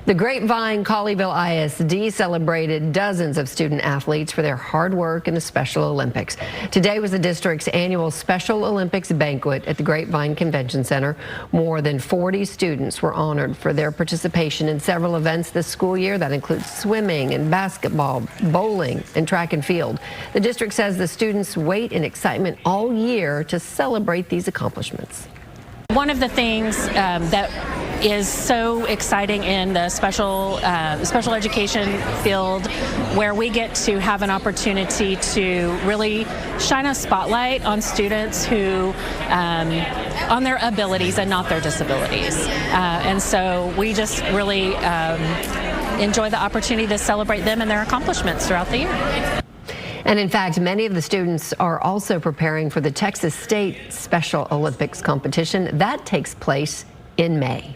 The Grapevine Colleyville ISD celebrated dozens of student athletes for their hard work in the Special Olympics. Today was the district's annual Special Olympics banquet at the Grapevine Convention Center. More than 40 students were honored for their participation in several events this school year. That includes swimming and basketball, bowling, and track and field. The district says the students wait in excitement all year to celebrate these accomplishments. One of the things that is so exciting in the special education field, where we get to have an opportunity to really shine a spotlight on students who on their abilities and not their disabilities, and so we just really enjoy the opportunity to celebrate them and their accomplishments throughout the year. And in fact, many of the students are also preparing for the Texas State Special Olympics competition. That takes place in May.